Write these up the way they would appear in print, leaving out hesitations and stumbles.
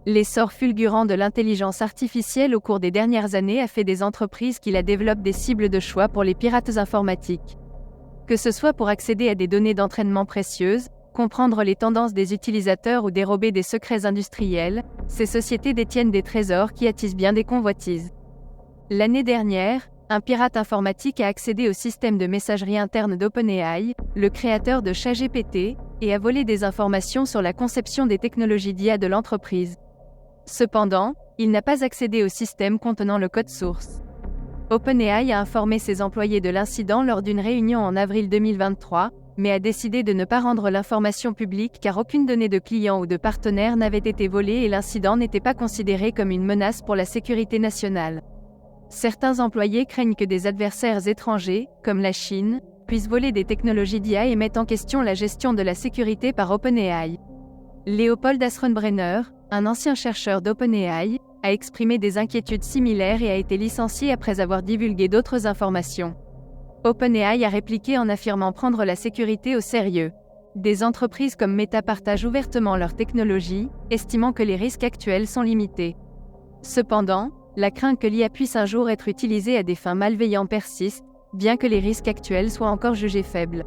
L'essor fulgurant de l'intelligence artificielle au cours des dernières années a fait des entreprises qui la développent des cibles de choix pour les pirates informatiques. Que ce soit pour accéder à des données d'entraînement précieuses, comprendre les tendances des utilisateurs ou dérober des secrets industriels, ces sociétés détiennent des trésors qui attisent bien des convoitises. L'année dernière, un pirate informatique a accédé au système de messagerie interne d'OpenAI, le créateur de ChatGPT, et a volé des informations sur la conception des technologies d'IA de l'entreprise. Cependant, il n'a pas accédé au système contenant le code source. OpenAI a informé ses employés de l'incident lors d'une réunion en avril 2023, mais a décidé de ne pas rendre l'information publique car aucune donnée de client ou de partenaire n'avait été volée et l'incident n'était pas considéré comme une menace pour la sécurité nationale. Certains employés craignent que des adversaires étrangers, comme la Chine, puissent voler des technologies d'IA et mettent en question la gestion de la sécurité par OpenAI. Leopold Aschenbrenner, un ancien chercheur d'OpenAI, a exprimé des inquiétudes similaires et a été licencié après avoir divulgué d'autres informations. OpenAI a répliqué en affirmant prendre la sécurité au sérieux. Des entreprises comme Meta partagent ouvertement leur technologie, estimant que les risques actuels sont limités. Cependant, la crainte que l'IA puisse un jour être utilisée à des fins malveillantes persiste, bien que les risques actuels soient encore jugés faibles.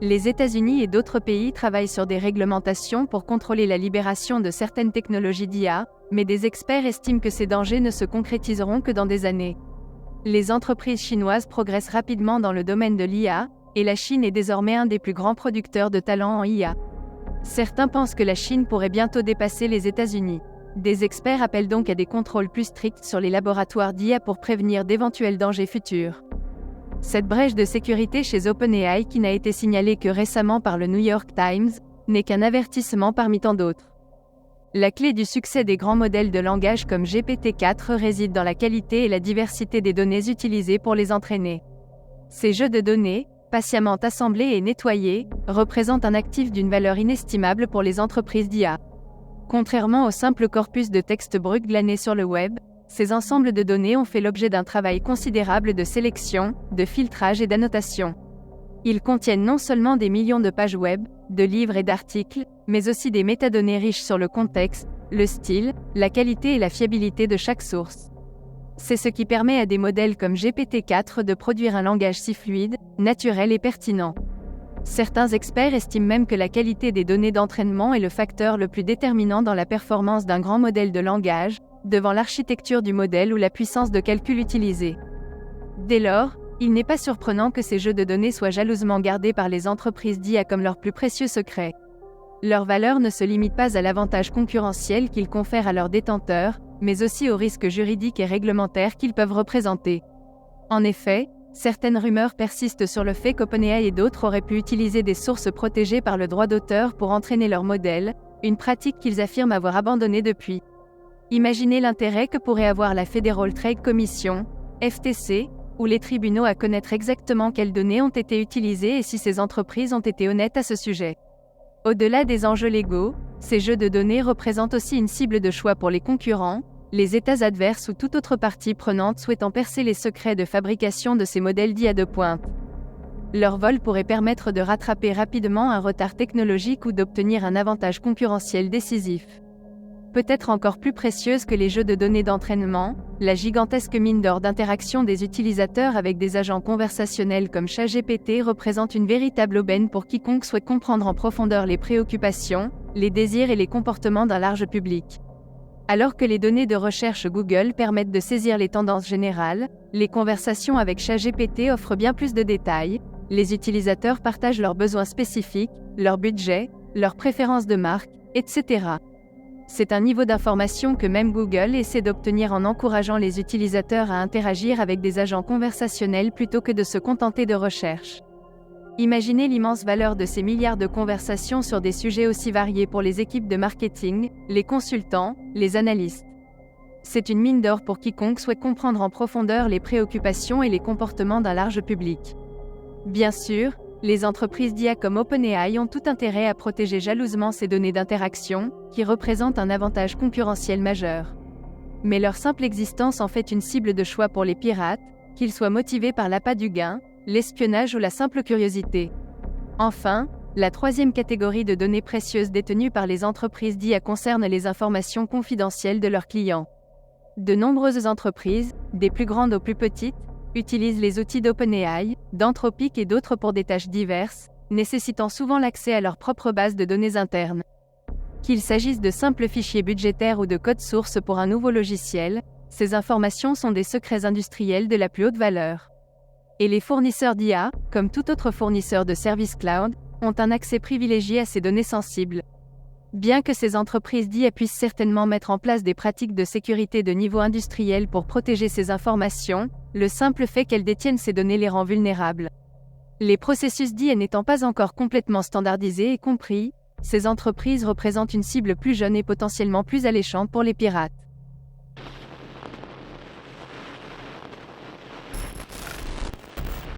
Les États-Unis et d'autres pays travaillent sur des réglementations pour contrôler la libération de certaines technologies d'IA, mais des experts estiment que ces dangers ne se concrétiseront que dans des années. Les entreprises chinoises progressent rapidement dans le domaine de l'IA, et la Chine est désormais un des plus grands producteurs de talents en IA. Certains pensent que la Chine pourrait bientôt dépasser les États-Unis. Des experts appellent donc à des contrôles plus stricts sur les laboratoires d'IA pour prévenir d'éventuels dangers futurs. Cette brèche de sécurité chez OpenAI, qui n'a été signalée que récemment par le New York Times, n'est qu'un avertissement parmi tant d'autres. La clé du succès des grands modèles de langage comme GPT-4 réside dans la qualité et la diversité des données utilisées pour les entraîner. Ces jeux de données, patiemment assemblés et nettoyés, représentent un actif d'une valeur inestimable pour les entreprises d'IA. Contrairement au simple corpus de texte brut glané sur le web, ces ensembles de données ont fait l'objet d'un travail considérable de sélection, de filtrage et d'annotation. Ils contiennent non seulement des millions de pages web, de livres et d'articles, mais aussi des métadonnées riches sur le contexte, le style, la qualité et la fiabilité de chaque source. C'est ce qui permet à des modèles comme GPT-4 de produire un langage si fluide, naturel et pertinent. Certains experts estiment même que la qualité des données d'entraînement est le facteur le plus déterminant dans la performance d'un grand modèle de langage, devant l'architecture du modèle ou la puissance de calcul utilisée. Dès lors, il n'est pas surprenant que ces jeux de données soient jalousement gardés par les entreprises d'IA comme leur plus précieux secret. Leur valeur ne se limite pas à l'avantage concurrentiel qu'ils confèrent à leurs détenteurs, mais aussi aux risques juridiques et réglementaires qu'ils peuvent représenter. En effet, certaines rumeurs persistent sur le fait qu'OpenAI et d'autres auraient pu utiliser des sources protégées par le droit d'auteur pour entraîner leurs modèles, une pratique qu'ils affirment avoir abandonnée depuis. Imaginez l'intérêt que pourrait avoir la Federal Trade Commission, FTC, ou les tribunaux à connaître exactement quelles données ont été utilisées et si ces entreprises ont été honnêtes à ce sujet. Au-delà des enjeux légaux, ces jeux de données représentent aussi une cible de choix pour les concurrents, les États adverses ou toute autre partie prenante souhaitant percer les secrets de fabrication de ces modèles d'IA de pointe. Leur vol pourrait permettre de rattraper rapidement un retard technologique ou d'obtenir un avantage concurrentiel décisif. Peut-être encore plus précieuse que les jeux de données d'entraînement, la gigantesque mine d'or d'interaction des utilisateurs avec des agents conversationnels comme ChatGPT représente une véritable aubaine pour quiconque souhaite comprendre en profondeur les préoccupations, les désirs et les comportements d'un large public. Alors que les données de recherche Google permettent de saisir les tendances générales, les conversations avec ChatGPT offrent bien plus de détails. Les utilisateurs partagent leurs besoins spécifiques, leur budget, leurs préférences de marque, etc. C'est un niveau d'information que même Google essaie d'obtenir en encourageant les utilisateurs à interagir avec des agents conversationnels plutôt que de se contenter de recherches. Imaginez l'immense valeur de ces milliards de conversations sur des sujets aussi variés pour les équipes de marketing, les consultants, les analystes. C'est une mine d'or pour quiconque souhaite comprendre en profondeur les préoccupations et les comportements d'un large public. Bien sûr, les entreprises d'IA comme OpenAI ont tout intérêt à protéger jalousement ces données d'interaction, qui représentent un avantage concurrentiel majeur. Mais leur simple existence en fait une cible de choix pour les pirates, qu'ils soient motivés par l'appât du gain, l'espionnage ou la simple curiosité. Enfin, La troisième catégorie de données précieuses détenues par les entreprises d'IA concerne les informations confidentielles de leurs clients. De nombreuses entreprises, des plus grandes aux plus petites, utilisent les outils d'OpenAI, d'Anthropic et d'autres pour des tâches diverses, nécessitant souvent l'accès à leur propre base de données internes. Qu'il s'agisse de simples fichiers budgétaires ou de code source pour un nouveau logiciel, ces informations sont des secrets industriels de la plus haute valeur. Et les fournisseurs d'IA, comme tout autre fournisseur de services cloud, ont un accès privilégié à ces données sensibles. Bien que ces entreprises d'IA puissent certainement mettre en place des pratiques de sécurité de niveau industriel pour protéger ces informations, le simple fait qu'elles détiennent ces données les rend vulnérables. Les processus d'IA n'étant pas encore complètement standardisés et compris, ces entreprises représentent une cible plus jeune et potentiellement plus alléchante pour les pirates.